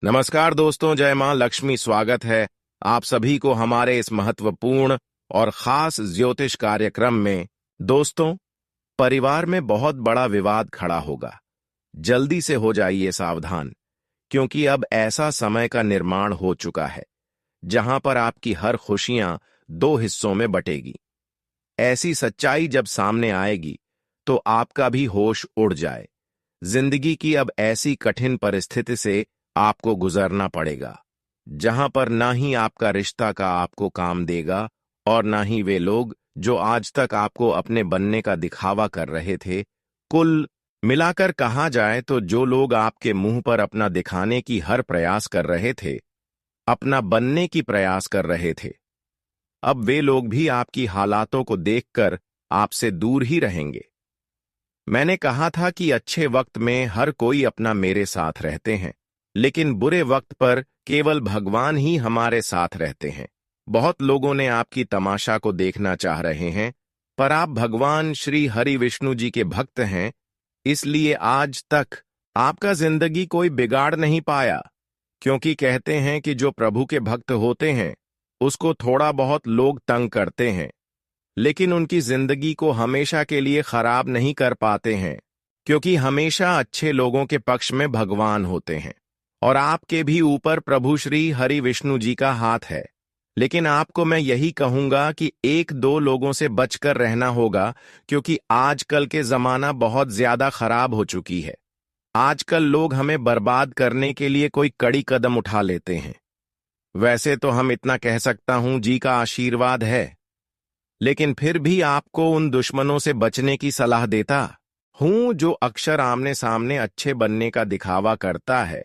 नमस्कार दोस्तों, जय मां लक्ष्मी। स्वागत है आप सभी को हमारे इस महत्वपूर्ण और खास ज्योतिष कार्यक्रम में। दोस्तों, परिवार में बहुत बड़ा विवाद खड़ा होगा। जल्दी से हो जाइए सावधान, क्योंकि अब ऐसा समय का निर्माण हो चुका है जहां पर आपकी हर खुशियां दो हिस्सों में बटेगी। ऐसी सच्चाई जब सामने आएगी तो आपका भी होश उड़ जाए। जिंदगी की अब ऐसी कठिन परिस्थिति से आपको गुजरना पड़ेगा जहां पर ना ही आपका रिश्ता का आपको काम देगा और ना ही वे लोग जो आज तक आपको अपने बनने का दिखावा कर रहे थे। कुल मिलाकर कहा जाए तो जो लोग आपके मुंह पर अपना दिखाने की हर प्रयास कर रहे थे, अपना बनने की प्रयास कर रहे थे, अब वे लोग भी आपकी हालातों को देखकर आपसे दूर ही रहेंगे। मैंने कहा था कि अच्छे वक्त में हर कोई अपना मेरे साथ रहते हैं, लेकिन बुरे वक्त पर केवल भगवान ही हमारे साथ रहते हैं। बहुत लोगों ने आपकी तमाशा को देखना चाह रहे हैं, पर आप भगवान श्री हरि विष्णु जी के भक्त हैं, इसलिए आज तक आपका जिंदगी कोई बिगाड़ नहीं पाया। क्योंकि कहते हैं कि जो प्रभु के भक्त होते हैं उसको थोड़ा बहुत लोग तंग करते हैं, लेकिन उनकी जिंदगी को हमेशा के लिए खराब नहीं कर पाते हैं, क्योंकि हमेशा अच्छे लोगों के पक्ष में भगवान होते हैं। और आपके भी ऊपर प्रभु श्री हरि विष्णु जी का हाथ है। लेकिन आपको मैं यही कहूंगा कि एक दो लोगों से बचकर रहना होगा, क्योंकि आजकल के जमाना बहुत ज्यादा खराब हो चुकी है। आजकल लोग हमें बर्बाद करने के लिए कोई कड़ी कदम उठा लेते हैं। वैसे तो हम इतना कह सकता हूं, जी का आशीर्वाद है, लेकिन फिर भी आपको उन दुश्मनों से बचने की सलाह देता हूं जो अक्सर आमने सामने अच्छे बनने का दिखावा करता है।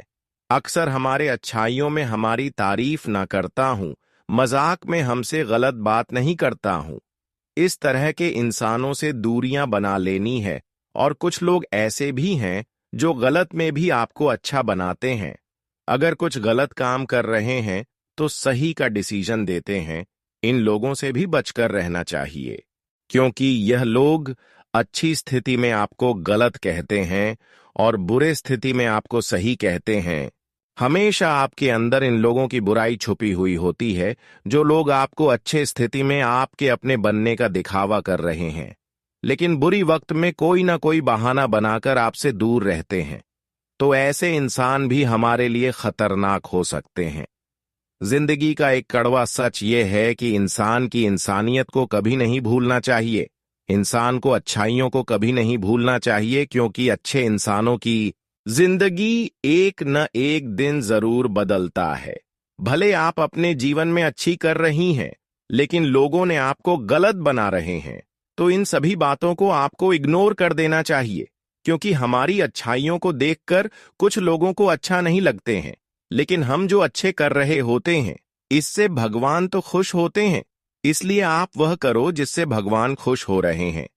अक्सर हमारे अच्छाइयों में हमारी तारीफ ना करता हूं, मजाक में हमसे गलत बात नहीं करता हूं। इस तरह के इंसानों से दूरियां बना लेनी है। और कुछ लोग ऐसे भी हैं जो गलत में भी आपको अच्छा बनाते हैं। अगर कुछ गलत काम कर रहे हैं तो सही का डिसीजन देते हैं। इन लोगों से भी बचकर रहना चाहिए, क्योंकि यह लोग अच्छी स्थिति में आपको गलत कहते हैं और बुरे स्थिति में आपको सही कहते हैं। हमेशा आपके अंदर इन लोगों की बुराई छुपी हुई होती है, जो लोग आपको अच्छे स्थिति में आपके अपने बनने का दिखावा कर रहे हैं, लेकिन बुरी वक्त में कोई ना कोई बहाना बनाकर आपसे दूर रहते हैं। तो ऐसे इंसान भी हमारे लिए खतरनाक हो सकते हैं। जिंदगी का एक कड़वा सच ये है कि इंसान की इंसानियत को कभी नहीं भूलना चाहिए। इंसान को अच्छाइयों को कभी नहीं भूलना चाहिए, क्योंकि अच्छे इंसानों की जिंदगी एक न एक दिन जरूर बदलता है। भले आप अपने जीवन में अच्छी कर रही हैं, लेकिन लोगों ने आपको गलत बना रहे हैं, तो इन सभी बातों को आपको इग्नोर कर देना चाहिए। क्योंकि हमारी अच्छाइयों को देखकर कुछ लोगों को अच्छा नहीं लगते हैं, लेकिन हम जो अच्छे कर रहे होते हैं इससे भगवान तो खुश होते हैं। इसलिए आप वह करो जिससे भगवान खुश हो रहे हैं।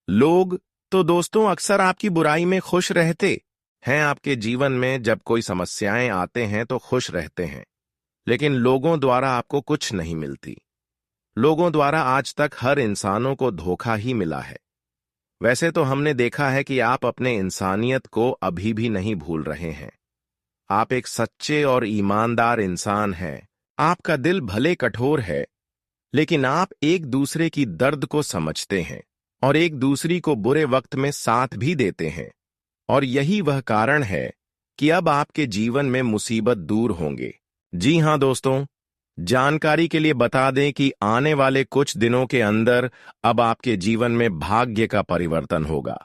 लोग तो दोस्तों अक्सर आपकी बुराई में खुश रहते हैं। आपके जीवन में जब कोई समस्याएं आते हैं तो खुश रहते हैं, लेकिन लोगों द्वारा आपको कुछ नहीं मिलती। लोगों द्वारा आज तक हर इंसानों को धोखा ही मिला है। वैसे तो हमने देखा है कि आप अपने इंसानियत को अभी भी नहीं भूल रहे हैं। आप एक सच्चे और ईमानदार इंसान हैं। आपका दिल भले कठोर है, लेकिन आप एक दूसरे की दर्द को समझते हैं और एक दूसरी को बुरे वक्त में साथ भी देते हैं। और यही वह कारण है कि अब आपके जीवन में मुसीबत दूर होंगे। जी हां दोस्तों, जानकारी के लिए बता दें कि आने वाले कुछ दिनों के अंदर अब आपके जीवन में भाग्य का परिवर्तन होगा।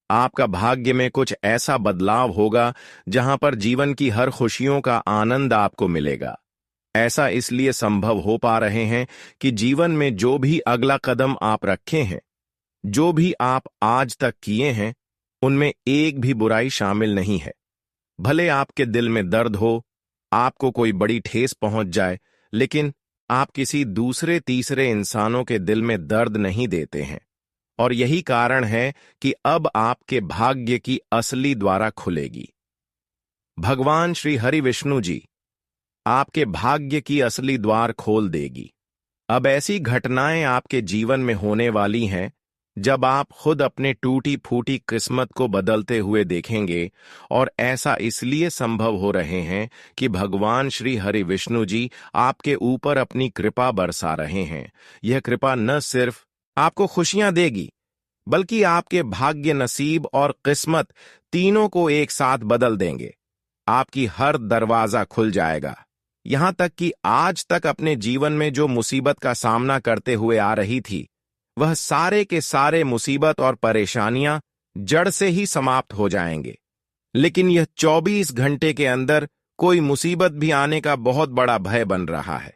आपका भाग्य में कुछ ऐसा बदलाव होगा जहां पर जीवन की हर खुशियों का आनंद आपको मिलेगा। ऐसा इसलिए संभव हो पा रहे हैं कि जीवन में जो भी अगला कदम आप रखे हैं, जो भी आप आज तक किए हैं, उनमें एक भी बुराई शामिल नहीं है। भले आपके दिल में दर्द हो, आपको कोई बड़ी ठेस पहुंच जाए, लेकिन आप किसी दूसरे तीसरे इंसानों के दिल में दर्द नहीं देते हैं। और यही कारण है कि अब आपके भाग्य की असली द्वारा खुलेगी। भगवान श्री हरि विष्णु जी आपके भाग्य की असली द्वार खोल देगी। अब ऐसी घटनाएं आपके जीवन में होने वाली हैं जब आप खुद अपने टूटी फूटी किस्मत को बदलते हुए देखेंगे, और ऐसा इसलिए संभव हो रहे हैं कि भगवान श्री हरि विष्णु जी आपके ऊपर अपनी कृपा बरसा रहे हैं। यह कृपा न सिर्फ आपको खुशियां देगी, बल्कि आपके भाग्य, नसीब और किस्मत तीनों को एक साथ बदल देंगे। आपकी हर दरवाजा खुल जाएगा, यहां तक कि आज तक अपने जीवन में जो मुसीबत का सामना करते हुए आ रही थी, वह सारे के सारे मुसीबत और परेशानियां जड़ से ही समाप्त हो जाएंगे। लेकिन यह 24 घंटे के अंदर कोई मुसीबत भी आने का बहुत बड़ा भय बन रहा है,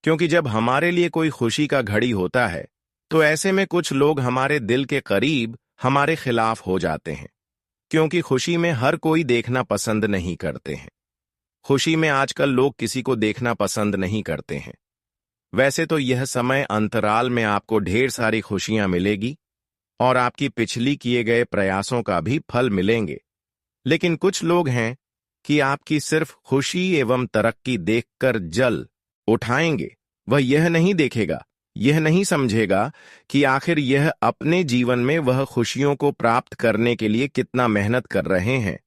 क्योंकि जब हमारे लिए कोई खुशी का घड़ी होता है, तो ऐसे में कुछ लोग हमारे दिल के करीब हमारे खिलाफ हो जाते हैं, क्योंकि खुशी में हर कोई देखना पसंद नहीं करते हैं। खुशी में आजकल लोग किसी को देखना पसंद नहीं करते हैं। वैसे तो यह समय अंतराल में आपको ढेर सारी खुशियां मिलेगी और आपकी पिछली किए गए प्रयासों का भी फल मिलेंगे, लेकिन कुछ लोग हैं कि आपकी सिर्फ खुशी एवं तरक्की देखकर जल उठाएंगे। वह यह नहीं देखेगा, यह नहीं समझेगा कि आखिर यह अपने जीवन में वह खुशियों को प्राप्त करने के लिए कितना मेहनत कर रहे हैं,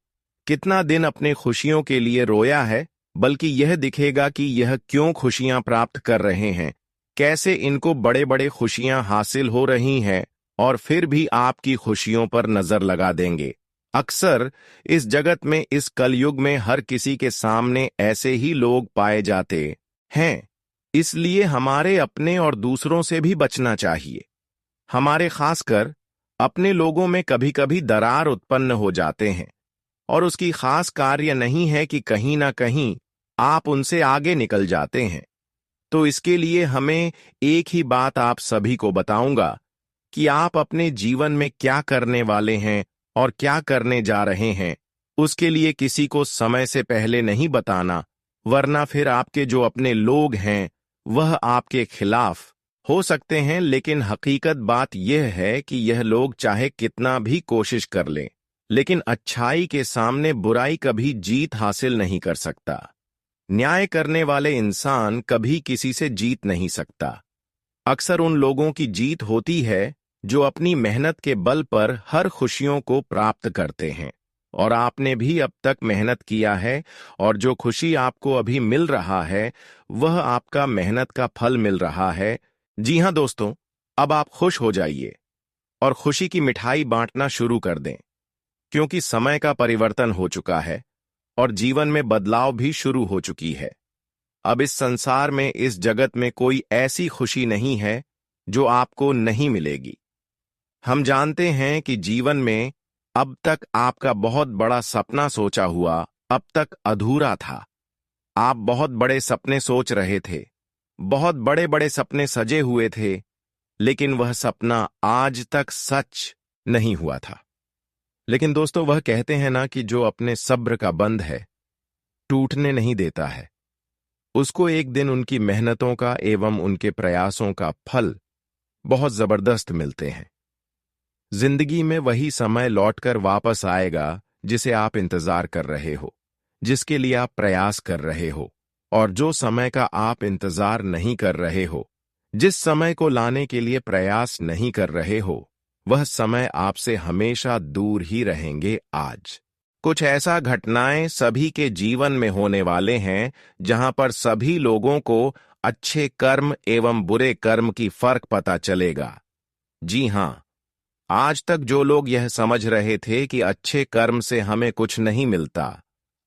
कितना दिन अपने खुशियों के लिए रोया है, बल्कि यह दिखेगा कि यह क्यों खुशियां प्राप्त कर रहे हैं, कैसे इनको बड़े बड़े खुशियां हासिल हो रही हैं, और फिर भी आपकी खुशियों पर नजर लगा देंगे। अक्सर इस जगत में, इस कलयुग में हर किसी के सामने ऐसे ही लोग पाए जाते हैं। इसलिए हमारे अपने और दूसरों से भी बचना चाहिए। हमारे खासकर अपने लोगों में कभी कभी दरार उत्पन्न हो जाते हैं, और उसकी खास कार्य नहीं है कि कहीं ना कहीं आप उनसे आगे निकल जाते हैं। तो इसके लिए हमें एक ही बात आप सभी को बताऊंगा कि आप अपने जीवन में क्या करने वाले हैं और क्या करने जा रहे हैं, उसके लिए किसी को समय से पहले नहीं बताना, वरना फिर आपके जो अपने लोग हैं वह आपके खिलाफ हो सकते हैं। लेकिन हकीकत बात यह है कि यह लोग चाहे कितना भी कोशिश कर लें, लेकिन अच्छाई के सामने बुराई कभी जीत हासिल नहीं कर सकता। न्याय करने वाले इंसान कभी किसी से जीत नहीं सकता। अक्सर उन लोगों की जीत होती है जो अपनी मेहनत के बल पर हर खुशियों को प्राप्त करते हैं, और आपने भी अब तक मेहनत किया है, और जो खुशी आपको अभी मिल रहा है वह आपका मेहनत का फल मिल रहा है। जी हां दोस्तों, अब आप खुश हो जाइए और खुशी की मिठाई बांटना शुरू कर दें, क्योंकि समय का परिवर्तन हो चुका है और जीवन में बदलाव भी शुरू हो चुकी है। अब इस संसार में, इस जगत में कोई ऐसी खुशी नहीं है जो आपको नहीं मिलेगी। हम जानते हैं कि जीवन में अब तक आपका बहुत बड़ा सपना सोचा हुआ अब तक अधूरा था। आप बहुत बड़े सपने सोच रहे थे, बहुत बड़े बड़े सपने सजे हुए थे, लेकिन वह सपना आज तक सच नहीं हुआ था। लेकिन दोस्तों, वह कहते हैं ना कि जो अपने सब्र का बंध है टूटने नहीं देता है, उसको एक दिन उनकी मेहनतों का एवं उनके प्रयासों का फल बहुत जबरदस्त मिलते हैं। जिंदगी में वही समय लौटकर वापस आएगा जिसे आप इंतजार कर रहे हो, जिसके लिए आप प्रयास कर रहे हो, और जो समय का आप इंतजार नहीं कर रहे हो, जिस समय को लाने के लिए प्रयास नहीं कर रहे हो, वह समय आपसे हमेशा दूर ही रहेंगे। आज कुछ ऐसा घटनाएं सभी के जीवन में होने वाले हैं जहां पर सभी लोगों को अच्छे कर्म एवं बुरे कर्म की फर्क पता चलेगा। जी हां, आज तक जो लोग यह समझ रहे थे कि अच्छे कर्म से हमें कुछ नहीं मिलता,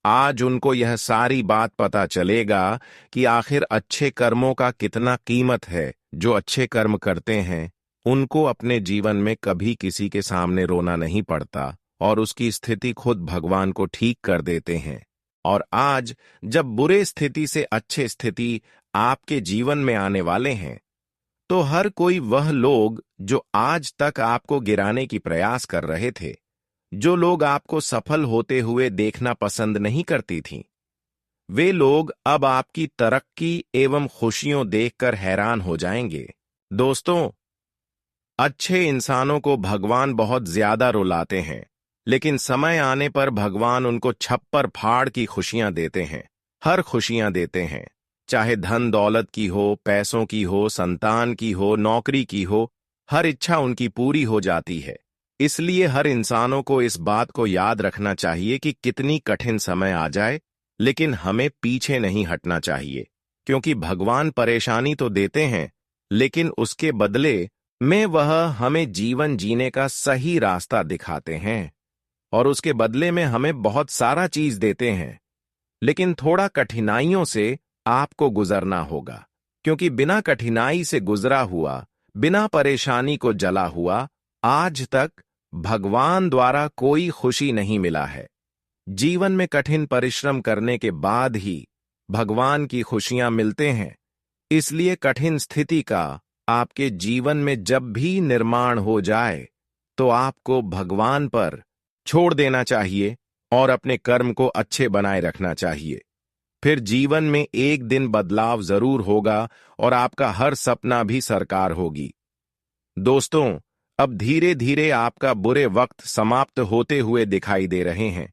आज उनको यह सारी बात पता चलेगा कि आखिर अच्छे कर्मों का कितना कीमत है। जो अच्छे कर्म करते हैं उनको अपने जीवन में कभी किसी के सामने रोना नहीं पड़ता, और उसकी स्थिति खुद भगवान को ठीक कर देते हैं। और आज जब बुरे स्थिति से अच्छे स्थिति आपके जीवन में आने वाले हैं, तो हर कोई वह लोग जो आज तक आपको गिराने की प्रयास कर रहे थे, जो लोग आपको सफल होते हुए देखना पसंद नहीं करती थीं, वे लोग अब आपकी तरक्की एवं खुशियों देखकर हैरान हो जाएंगे। दोस्तों, अच्छे इंसानों को भगवान बहुत ज्यादा रुलाते हैं, लेकिन समय आने पर भगवान उनको छप्पर फाड़ की खुशियां देते हैं, हर खुशियां देते हैं। चाहे धन दौलत की हो, पैसों की हो, संतान की हो, नौकरी की हो, हर इच्छा उनकी पूरी हो जाती है। इसलिए हर इंसानों को इस बात को याद रखना चाहिए कि कितनी कठिन समय आ जाए, लेकिन हमें पीछे नहीं हटना चाहिए, क्योंकि भगवान परेशानी तो देते हैं, लेकिन उसके बदले में वह हमें जीवन जीने का सही रास्ता दिखाते हैं। और उसके बदले में हमें बहुत सारा चीज देते हैं, लेकिन थोड़ा कठिनाइयों से आपको गुजरना होगा, क्योंकि बिना कठिनाई से गुजरा हुआ, बिना परेशानी को जला हुआ, आज तक भगवान द्वारा कोई खुशी नहीं मिला है। जीवन में कठिन परिश्रम करने के बाद ही भगवान की खुशियां मिलते हैं। इसलिए कठिन स्थिति का आपके जीवन में जब भी निर्माण हो जाए, तो आपको भगवान पर छोड़ देना चाहिए और अपने कर्म को अच्छे बनाए रखना चाहिए। फिर जीवन में एक दिन बदलाव जरूर होगा और आपका हर सपना भी साकार होगी। दोस्तों, अब धीरे धीरे आपका बुरे वक्त समाप्त होते हुए दिखाई दे रहे हैं।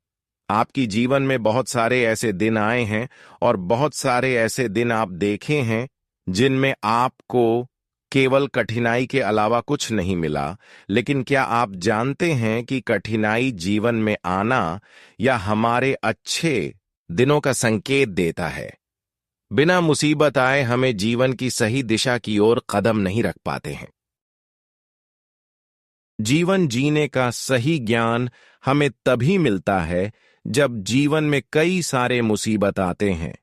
आपकी जीवन में बहुत सारे ऐसे दिन आए हैं और बहुत सारे ऐसे दिन आप देखे हैं जिनमें आपको केवल कठिनाई के अलावा कुछ नहीं मिला। लेकिन क्या आप जानते हैं कि कठिनाई जीवन में आना या हमारे अच्छे दिनों का संकेत देता है। बिना मुसीबत आए हमें जीवन की सही दिशा की ओर कदम नहीं रख पाते हैं। जीवन जीने का सही ज्ञान हमें तभी मिलता है जब जीवन में कई सारे मुसीबत आते हैं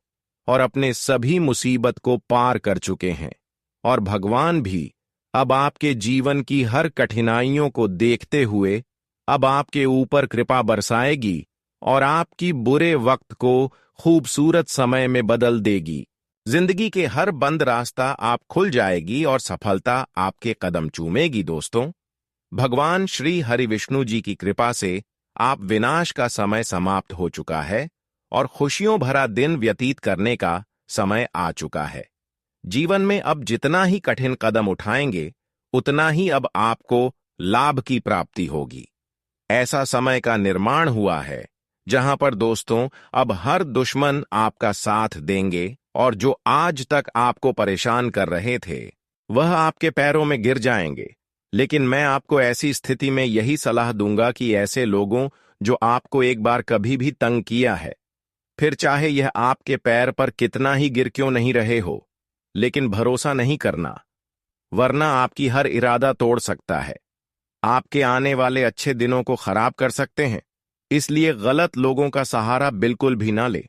और अपने सभी मुसीबत को पार कर चुके हैं, और भगवान भी अब आपके जीवन की हर कठिनाइयों को देखते हुए अब आपके ऊपर कृपा बरसाएगी और आपकी बुरे वक्त को खूबसूरत समय में बदल देगी। जिंदगी के हर बंद रास्ता आप खुल जाएगी और सफलता आपके कदम चूमेगी। दोस्तों, भगवान श्री हरि विष्णु जी की कृपा से आप विनाश का समय समाप्त हो चुका है और खुशियों भरा दिन व्यतीत करने का समय आ चुका है। जीवन में अब जितना ही कठिन कदम उठाएंगे, उतना ही अब आपको लाभ की प्राप्ति होगी। ऐसा समय का निर्माण हुआ है जहां पर दोस्तों अब हर दुश्मन आपका साथ देंगे और जो आज तक आपको परेशान कर रहे थे वह आपके पैरों में गिर जाएंगे। लेकिन मैं आपको ऐसी स्थिति में यही सलाह दूंगा कि ऐसे लोगों जो आपको एक बार कभी भी तंग किया है, फिर चाहे यह आपके पैर पर कितना ही गिर क्यों नहीं रहे हो, लेकिन भरोसा नहीं करना, वरना आपकी हर इरादा तोड़ सकता है, आपके आने वाले अच्छे दिनों को खराब कर सकते हैं। इसलिए गलत लोगों का सहारा बिल्कुल भी ना ले।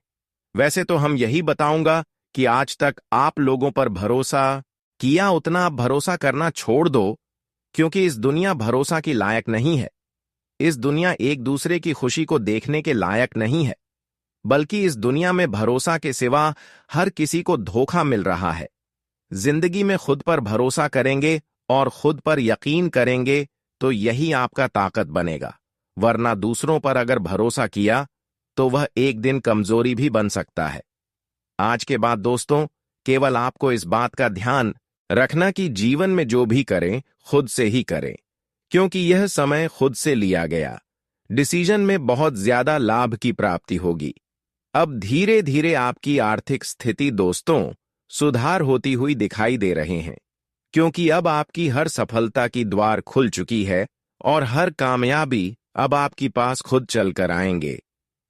वैसे तो हम यही बताऊंगा कि आज तक आप लोगों पर भरोसा किया, उतना आप भरोसा करना छोड़ दो, क्योंकि इस दुनिया भरोसा की लायक नहीं है। इस दुनिया एक दूसरे की खुशी को देखने के लायक नहीं है, बल्कि इस दुनिया में भरोसा के सिवा हर किसी को धोखा मिल रहा है। जिंदगी में खुद पर भरोसा करेंगे और खुद पर यकीन करेंगे तो यही आपका ताकत बनेगा, वरना दूसरों पर अगर भरोसा किया तो वह एक दिन कमजोरी भी बन सकता है। आज के बाद दोस्तों, केवल आपको इस बात का ध्यान रखना कि जीवन में जो भी करें खुद से ही करें, क्योंकि यह समय खुद से लिया गया डिसीजन में बहुत ज्यादा लाभ की प्राप्ति होगी। अब धीरे धीरे आपकी आर्थिक स्थिति दोस्तों सुधार होती हुई दिखाई दे रहे हैं, क्योंकि अब आपकी हर सफलता की द्वार खुल चुकी है और हर कामयाबी अब आपके पास खुद चलकर आएंगे।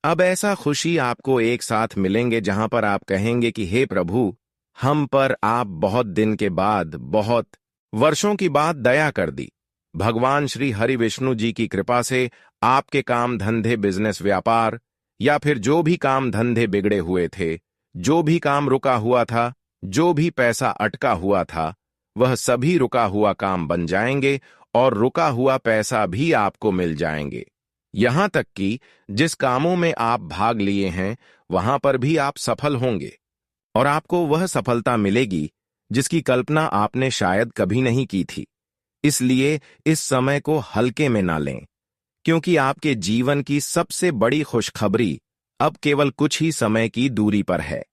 अब ऐसा खुशी आपको एक साथ मिलेंगे जहां पर आप कहेंगे कि हे प्रभु, हम पर आप बहुत दिन के बाद, बहुत वर्षों की बाद दया कर दी। भगवान श्री हरि विष्णु जी की कृपा से आपके काम धंधे, बिजनेस, व्यापार या फिर जो भी काम धंधे बिगड़े हुए थे, जो भी काम रुका हुआ था, जो भी पैसा अटका हुआ था, वह सभी रुका हुआ काम बन जाएंगे और रुका हुआ पैसा भी आपको मिल जाएंगे। यहां तक कि जिस कामों में आप भाग लिए हैं वहां पर भी आप सफल होंगे और आपको वह सफलता मिलेगी जिसकी कल्पना आपने शायद कभी नहीं की थी। इसलिए इस समय को हल्के में ना लें, क्योंकि आपके जीवन की सबसे बड़ी खुशखबरी अब केवल कुछ ही समय की दूरी पर है।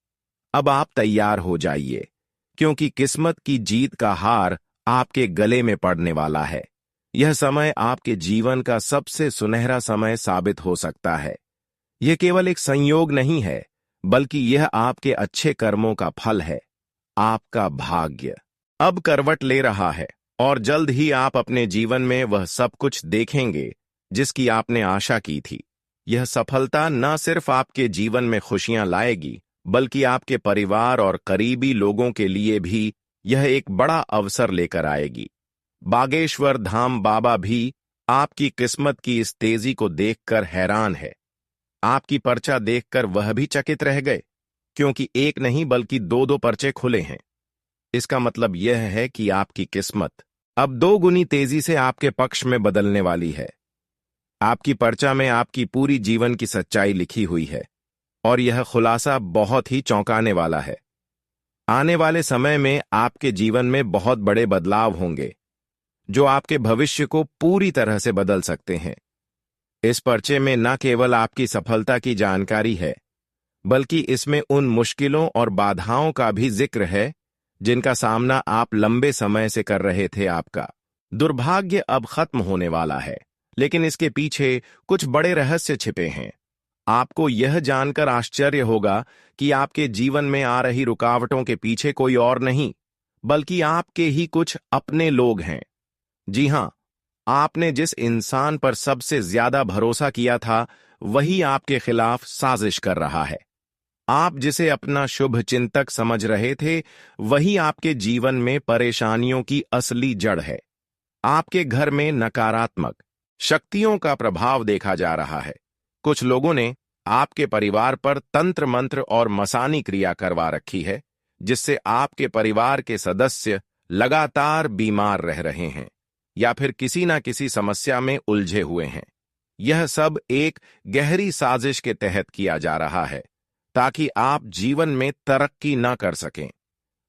अब आप तैयार हो जाइए, क्योंकि किस्मत की जीत का हार आपके गले में पड़ने वाला है। यह समय आपके जीवन का सबसे सुनहरा समय साबित हो सकता है। यह केवल एक संयोग नहीं है, बल्कि यह आपके अच्छे कर्मों का फल है। आपका भाग्य अब करवट ले रहा है और जल्द ही आप अपने जीवन में वह सब कुछ देखेंगे जिसकी आपने आशा की थी। यह सफलता न सिर्फ आपके जीवन में खुशियां लाएगी, बल्कि आपके परिवार और करीबी लोगों के लिए भी यह एक बड़ा अवसर लेकर आएगी। बागेश्वर धाम बाबा भी आपकी किस्मत की इस तेजी को देखकर हैरान है। आपकी पर्चा देखकर वह भी चकित रह गए, क्योंकि एक नहीं बल्कि दो दो पर्चे खुले हैं। इसका मतलब यह है कि आपकी किस्मत अब 2 गुनी तेजी से आपके पक्ष में बदलने वाली है। आपकी पर्चा में आपकी पूरी जीवन की सच्चाई लिखी हुई है और यह खुलासा बहुत ही चौंकाने वाला है। आने वाले समय में आपके जीवन में बहुत बड़े बदलाव होंगे जो आपके भविष्य को पूरी तरह से बदल सकते हैं। इस पर्चे में न केवल आपकी सफलता की जानकारी है, बल्कि इसमें उन मुश्किलों और बाधाओं का भी जिक्र है जिनका सामना आप लंबे समय से कर रहे थे। आपका दुर्भाग्य अब खत्म होने वाला है, लेकिन इसके पीछे कुछ बड़े रहस्य छिपे हैं। आपको यह जानकर आश्चर्य होगा कि आपके जीवन में आ रही रुकावटों के पीछे कोई और नहीं, बल्कि आपके ही कुछ अपने लोग हैं। जी हां, आपने जिस इंसान पर सबसे ज्यादा भरोसा किया था, वही आपके खिलाफ साजिश कर रहा है। आप जिसे अपना शुभ चिंतक समझ रहे थे, वही आपके जीवन में परेशानियों की असली जड़ है। आपके घर में नकारात्मक शक्तियों का प्रभाव देखा जा रहा है। कुछ लोगों ने आपके परिवार पर तंत्र मंत्र और मसानी क्रिया करवा रखी है, जिससे आपके परिवार के सदस्य लगातार बीमार रह रहे हैं या फिर किसी न किसी समस्या में उलझे हुए हैं। यह सब एक गहरी साजिश के तहत किया जा रहा है ताकि आप जीवन में तरक्की न कर सकें।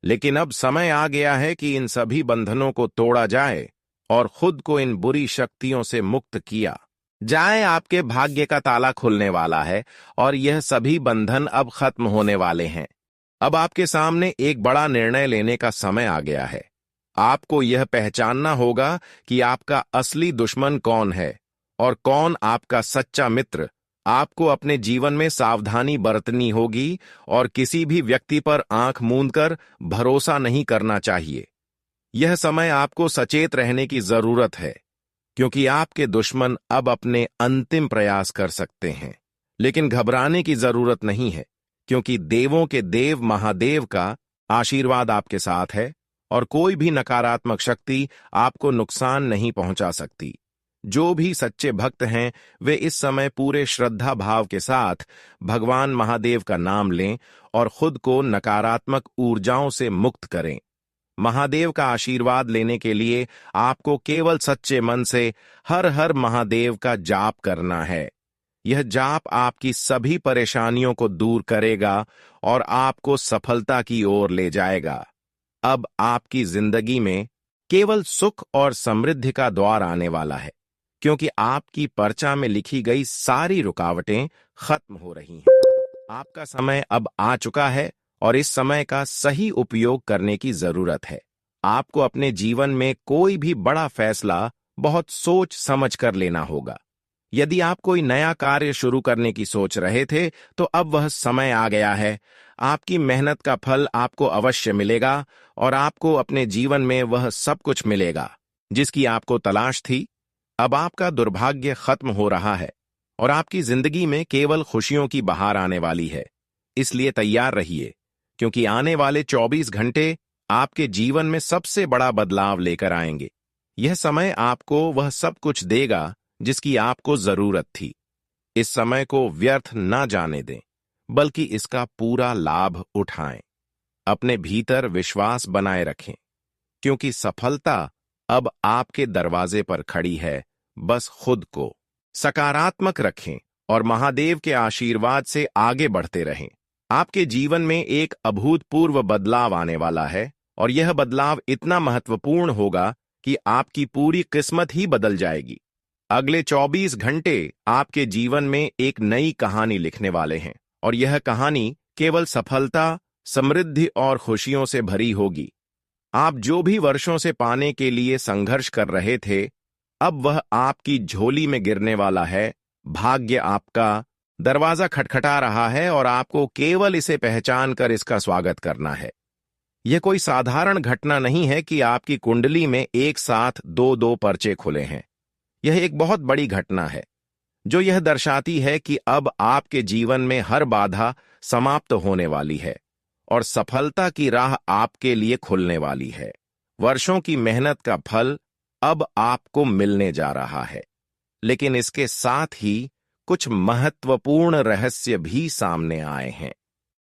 लेकिन अब समय आ गया है कि इन सभी बंधनों को तोड़ा जाए और खुद को इन बुरी शक्तियों से मुक्त किया जाए। आपके भाग्य का ताला खुलने वाला है और यह सभी बंधन अब खत्म होने वाले हैं। अब आपके सामने एक बड़ा निर्णय लेने का समय आ गया है। आपको यह पहचानना होगा कि आपका असली दुश्मन कौन है और कौन आपका सच्चा मित्र। आपको अपने जीवन में सावधानी बरतनी होगी और किसी भी व्यक्ति पर आंख मूंदकर भरोसा नहीं करना चाहिए। यह समय आपको सचेत रहने की जरूरत है, क्योंकि आपके दुश्मन अब अपने अंतिम प्रयास कर सकते हैं। लेकिन घबराने की जरूरत नहीं है, क्योंकि देवों के देव महादेव का आशीर्वाद आपके साथ है और कोई भी नकारात्मक शक्ति आपको नुकसान नहीं पहुंचा सकती। जो भी सच्चे भक्त हैं, वे इस समय पूरे श्रद्धा भाव के साथ भगवान महादेव का नाम लें और खुद को नकारात्मक ऊर्जाओं से मुक्त करें। महादेव का आशीर्वाद लेने के लिए आपको केवल सच्चे मन से हर हर महादेव का जाप करना है। यह जाप आपकी सभी परेशानियों को दूर करेगा और आपको सफलता की ओर ले जाएगा। अब आपकी जिंदगी में केवल सुख और समृद्धि का द्वार आने वाला है, क्योंकि आपकी पर्चा में लिखी गई सारी रुकावटें खत्म हो रही हैं। आपका समय अब आ चुका है और इस समय का सही उपयोग करने की जरूरत है। आपको अपने जीवन में कोई भी बड़ा फैसला बहुत सोच समझ कर लेना होगा। यदि आप कोई नया कार्य शुरू करने की सोच रहे थे, तो अब वह समय आ गया है। आपकी मेहनत का फल आपको अवश्य मिलेगा और आपको अपने जीवन में वह सब कुछ मिलेगा जिसकी आपको तलाश थी। अब आपका दुर्भाग्य खत्म हो रहा है और आपकी जिंदगी में केवल खुशियों की बहार आने वाली है। इसलिए तैयार रहिए, क्योंकि आने वाले 24 घंटे आपके जीवन में सबसे बड़ा बदलाव लेकर आएंगे। यह समय आपको वह सब कुछ देगा जिसकी आपको जरूरत थी। इस समय को व्यर्थ न जाने दें, बल्कि इसका पूरा लाभ उठाएं। अपने भीतर विश्वास बनाए रखें, क्योंकि सफलता अब आपके दरवाजे पर खड़ी है। बस खुद को सकारात्मक रखें और महादेव के आशीर्वाद से आगे बढ़ते रहें। आपके जीवन में एक अभूतपूर्व बदलाव आने वाला है और यह बदलाव इतना महत्वपूर्ण होगा कि आपकी पूरी किस्मत ही बदल जाएगी। अगले 24 घंटे आपके जीवन में एक नई कहानी लिखने वाले हैं और यह कहानी केवल सफलता, समृद्धि और खुशियों से भरी होगी। आप जो भी वर्षों से पाने के लिए संघर्ष कर रहे थे, अब वह आपकी झोली में गिरने वाला है। भाग्य आपका, दरवाजा खटखटा रहा है और आपको केवल इसे पहचान कर इसका स्वागत करना है। यह कोई साधारण घटना नहीं है कि आपकी कुंडली में एक साथ दो दो पर्चे खुले हैं। यह एक बहुत बड़ी घटना है जो यह दर्शाती है कि अब आपके जीवन में हर बाधा समाप्त होने वाली है और सफलता की राह आपके लिए खुलने वाली है। वर्षों की मेहनत का फल अब आपको मिलने जा रहा है, लेकिन इसके साथ ही कुछ महत्वपूर्ण रहस्य भी सामने आए हैं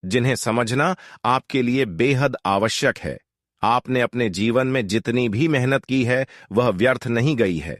जिन्हें समझना आपके लिए बेहद आवश्यक है। आपने अपने जीवन में जितनी भी मेहनत की है वह व्यर्थ नहीं गई है।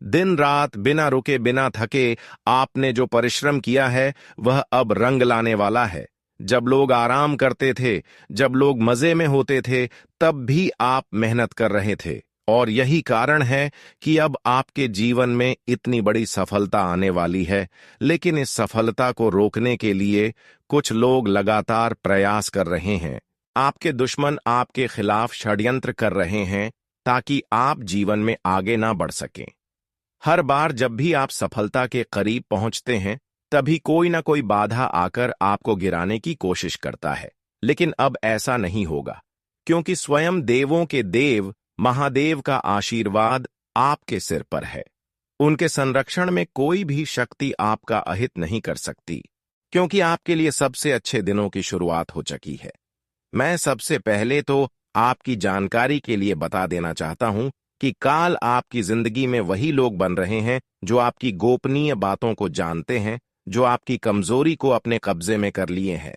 दिन रात बिना रुके बिना थके आपने जो परिश्रम किया है वह अब रंग लाने वाला है। जब लोग आराम करते थे, जब लोग मजे में होते थे, तब भी आप मेहनत कर रहे थे और यही कारण है कि अब आपके जीवन में इतनी बड़ी सफलता आने वाली है। लेकिन इस सफलता को रोकने के लिए कुछ लोग लगातार प्रयास कर रहे हैं। आपके दुश्मन आपके खिलाफ षड्यंत्र कर रहे हैं ताकि आप जीवन में आगे ना बढ़ सकें। हर बार जब भी आप सफलता के करीब पहुंचते हैं तभी कोई ना कोई बाधा आकर आपको गिराने की कोशिश करता है। लेकिन अब ऐसा नहीं होगा, क्योंकि स्वयं देवों के देव महादेव का आशीर्वाद आपके सिर पर है। उनके संरक्षण में कोई भी शक्ति आपका अहित नहीं कर सकती, क्योंकि आपके लिए सबसे अच्छे दिनों की शुरुआत हो चुकी है। मैं सबसे पहले तो आपकी जानकारी के लिए बता देना चाहता हूं कि काल आपकी जिंदगी में वही लोग बन रहे हैं जो आपकी गोपनीय बातों को जानते हैं, जो आपकी कमजोरी को अपने कब्जे में कर लिए हैं।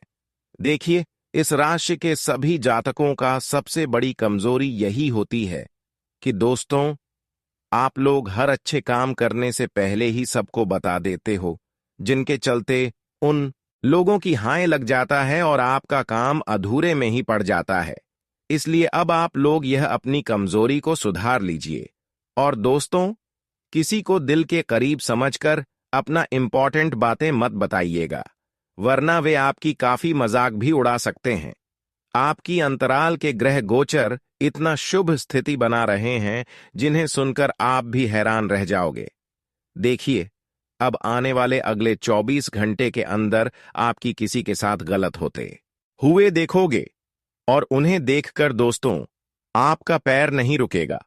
देखिए, इस राशि के सभी जातकों का सबसे बड़ी कमजोरी यही होती है कि दोस्तों, आप लोग हर अच्छे काम करने से पहले ही सबको बता देते हो, जिनके चलते उन लोगों की हाय लग जाता है और आपका काम अधूरे में ही पड़ जाता है। इसलिए अब आप लोग यह अपनी कमजोरी को सुधार लीजिए। और दोस्तों, किसी को दिल के करीब समझकर अपना इंपॉर्टेंट बातें मत बताइएगा, वरना वे आपकी काफी मजाक भी उड़ा सकते हैं। आपकी अंतराल के ग्रह गोचर इतना शुभ स्थिति बना रहे हैं जिन्हें सुनकर आप भी हैरान रह जाओगे। देखिए, अब आने वाले अगले 24 घंटे के अंदर आपकी किसी के साथ गलत होते हुए देखोगे और उन्हें देखकर दोस्तों आपका पैर नहीं रुकेगा।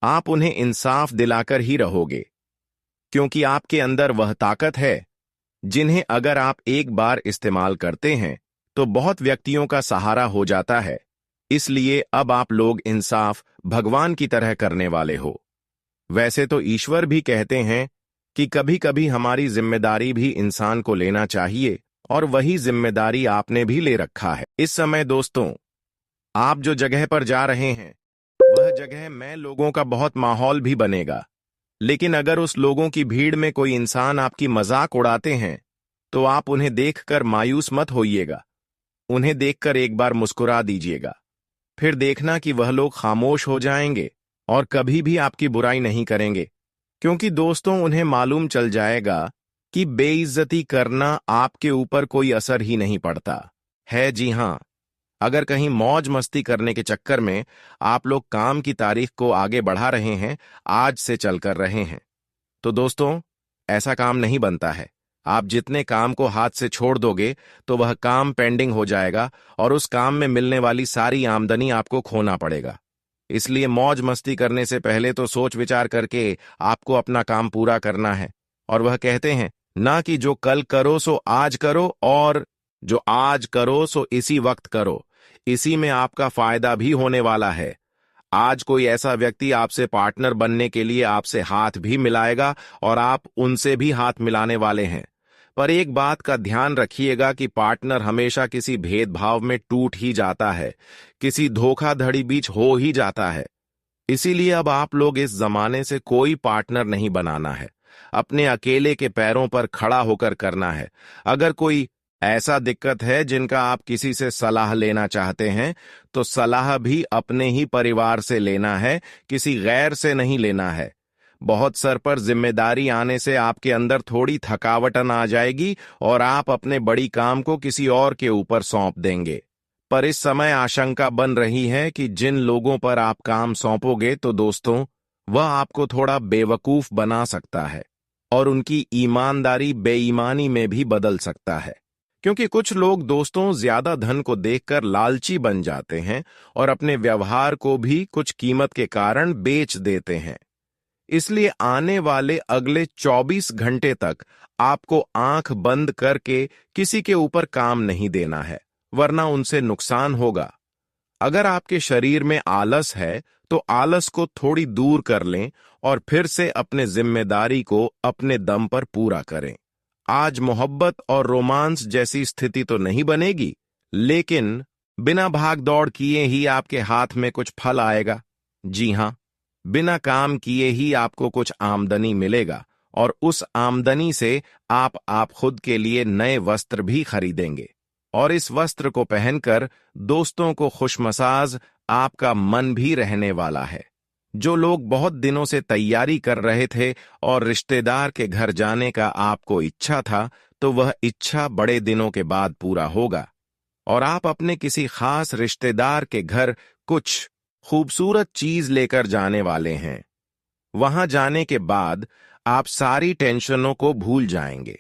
आप उन्हें इंसाफ दिलाकर ही रहोगे, क्योंकि आपके अंदर वह ताकत है जिन्हें अगर आप एक बार इस्तेमाल करते हैं तो बहुत व्यक्तियों का सहारा हो जाता है। इसलिए अब आप लोग इंसाफ भगवान की तरह करने वाले हो। वैसे तो ईश्वर भी कहते हैं कि कभी कभी हमारी जिम्मेदारी भी इंसान को लेना चाहिए, और वही जिम्मेदारी आपने भी ले रखा है। इस समय दोस्तों, आप जो जगह पर जा रहे हैं वह जगह में लोगों का बहुत माहौल भी बनेगा। लेकिन अगर उस लोगों की भीड़ में कोई इंसान आपकी मजाक उड़ाते हैं तो आप उन्हें देखकर मायूस मत होइएगा। उन्हें देखकर एक बार मुस्कुरा दीजिएगा, फिर देखना कि वह लोग खामोश हो जाएंगे और कभी भी आपकी बुराई नहीं करेंगे, क्योंकि दोस्तों उन्हें मालूम चल जाएगा कि बेइज्जती करना आपके ऊपर कोई असर ही नहीं पड़ता है। जी हां, अगर कहीं मौज मस्ती करने के चक्कर में आप लोग काम की तारीख को आगे बढ़ा रहे हैं, आज से चल कर रहे हैं, तो दोस्तों ऐसा काम नहीं बनता है। आप जितने काम को हाथ से छोड़ दोगे तो वह काम पेंडिंग हो जाएगा और उस काम में मिलने वाली सारी आमदनी आपको खोना पड़ेगा। इसलिए मौज मस्ती करने से पहले तो सोच विचार करके आपको अपना काम पूरा करना है। और वह कहते हैं ना कि जो कल करो सो आज करो, और जो आज करो सो इसी वक्त करो। इसी में आपका फायदा भी होने वाला है। आज कोई ऐसा व्यक्ति आपसे पार्टनर बनने के लिए आपसे हाथ भी मिलाएगा और आप उनसे भी हाथ मिलाने वाले हैं। पर एक बात का ध्यान रखिएगा कि पार्टनर हमेशा किसी भेदभाव में टूट ही जाता है, किसी धोखाधड़ी बीच हो ही जाता है। इसीलिए अब आप लोग इस जमाने से कोई पार्टनर नहीं बनाना है, अपने अकेले के पैरों पर खड़ा होकर करना है। अगर कोई ऐसा दिक्कत है जिनका आप किसी से सलाह लेना चाहते हैं तो सलाह भी अपने ही परिवार से लेना है, किसी गैर से नहीं लेना है। बहुत सर पर जिम्मेदारी आने से आपके अंदर थोड़ी थकावटन आ जाएगी और आप अपने बड़ी काम को किसी और के ऊपर सौंप देंगे। पर इस समय आशंका बन रही है कि जिन लोगों पर आप काम सौंपोगे तो दोस्तों वह आपको थोड़ा बेवकूफ बना सकता है। और उनकी ईमानदारी बेईमानी में भी बदल सकता है। क्योंकि कुछ लोग दोस्तों ज्यादा धन को देखकर लालची बन जाते हैं और अपने व्यवहार को भी कुछ कीमत के कारण बेच देते हैं। इसलिए आने वाले अगले 24 घंटे तक आपको आंख बंद करके किसी के ऊपर काम नहीं देना है, वरना उनसे नुकसान होगा। अगर आपके शरीर में आलस है तो आलस को थोड़ी दूर कर लें और फिर से अपने जिम्मेदारी को अपने दम पर पूरा करें। आज मोहब्बत और रोमांस जैसी स्थिति तो नहीं बनेगी, लेकिन बिना भाग दौड़ किए ही आपके हाथ में कुछ फल आएगा। जी हां, बिना किए ही आपको कुछ आमदनी मिलेगा और उस आमदनी से आप खुद के लिए नए वस्त्र भी खरीदेंगे और इस वस्त्र को पहनकर दोस्तों को खुशमसाज आपका मन भी रहने वाला है। जो लोग बहुत दिनों से तैयारी कर रहे थे और रिश्तेदार के घर जाने का आपको इच्छा था, तो वह इच्छा बड़े दिनों के बाद पूरा होगा और आप अपने किसी खास रिश्तेदार के घर कुछ खूबसूरत चीज लेकर जाने वाले हैं। वहां जाने के बाद आप सारी टेंशनों को भूल जाएंगे।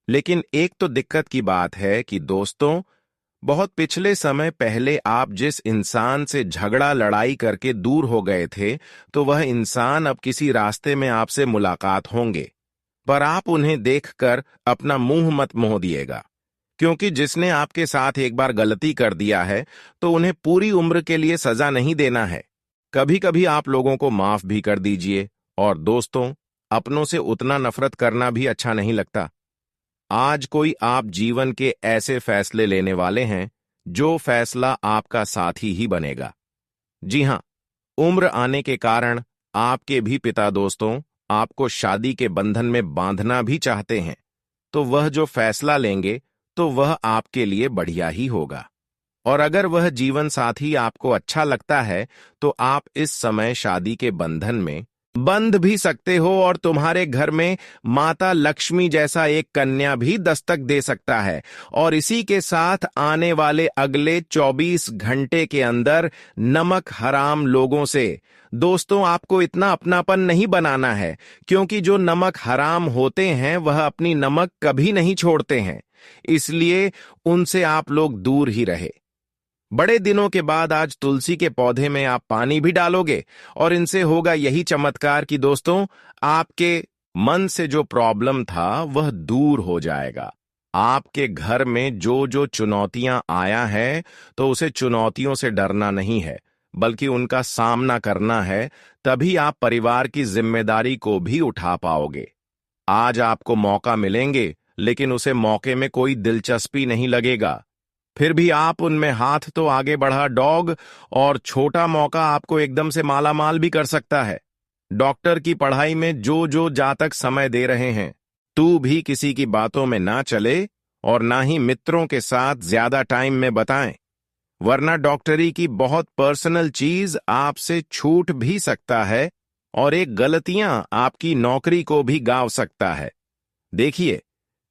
लेकिन एक तो दिक्कत की बात है कि दोस्तों, बहुत पिछले समय पहले आप जिस इंसान से झगड़ा लड़ाई करके दूर हो गए थे, तो वह इंसान अब किसी रास्ते में आपसे मुलाकात होंगे, पर आप उन्हें देखकर अपना मुंह मत मोह दिएगा, क्योंकि जिसने आपके साथ एक बार गलती कर दिया है तो उन्हें पूरी उम्र के लिए सजा नहीं देना है। कभी कभी आप लोगों को माफ भी कर दीजिए। और दोस्तों, अपनों से उतना नफरत करना भी अच्छा नहीं लगता। आज कोई आप जीवन के ऐसे फैसले लेने वाले हैं जो फैसला आपका साथी ही बनेगा। जी हां, उम्र आने के कारण आपके भी पिता दोस्तों आपको शादी के बंधन में बांधना भी चाहते हैं, तो वह जो फैसला लेंगे तो वह आपके लिए बढ़िया ही होगा। और अगर वह जीवन साथी आपको अच्छा लगता है तो आप इस समय शादी के बंधन में बंध भी सकते हो और तुम्हारे घर में माता लक्ष्मी जैसा एक कन्या भी दस्तक दे सकता है। और इसी के साथ आने वाले अगले 24 घंटे के अंदर नमक हराम लोगों से दोस्तों आपको इतना अपनापन नहीं बनाना है, क्योंकि जो नमक हराम होते हैं वह अपनी नमक कभी नहीं छोड़ते हैं। इसलिए उनसे आप लोग दूर ही रहे। बड़े दिनों के बाद आज तुलसी के पौधे में आप पानी भी डालोगे और इनसे होगा यही चमत्कार कि दोस्तों, आपके मन से जो प्रॉब्लम था वह दूर हो जाएगा। आपके घर में जो जो चुनौतियां आया है तो उसे चुनौतियों से डरना नहीं है, बल्कि उनका सामना करना है। तभी आप परिवार की जिम्मेदारी को भी उठा पाओगे। आज आपको मौका मिलेंगे, लेकिन उसे मौके में कोई दिलचस्पी नहीं लगेगा। फिर भी आप उनमें हाथ तो आगे बढ़ा डॉग, और छोटा मौका आपको एकदम से मालामाल भी कर सकता है। डॉक्टर की पढ़ाई में जो जो जातक समय दे रहे हैं, तू भी किसी की बातों में ना चले और ना ही मित्रों के साथ ज्यादा टाइम में बताएं, वरना डॉक्टरी की बहुत पर्सनल चीज आपसे छूट भी सकता है और एक गलतियां आपकी नौकरी को भी गांव सकता है। देखिए,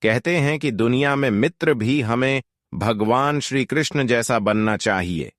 कहते हैं कि दुनिया में मित्र भी हमें भगवान श्री कृष्ण जैसा बनना चाहिए।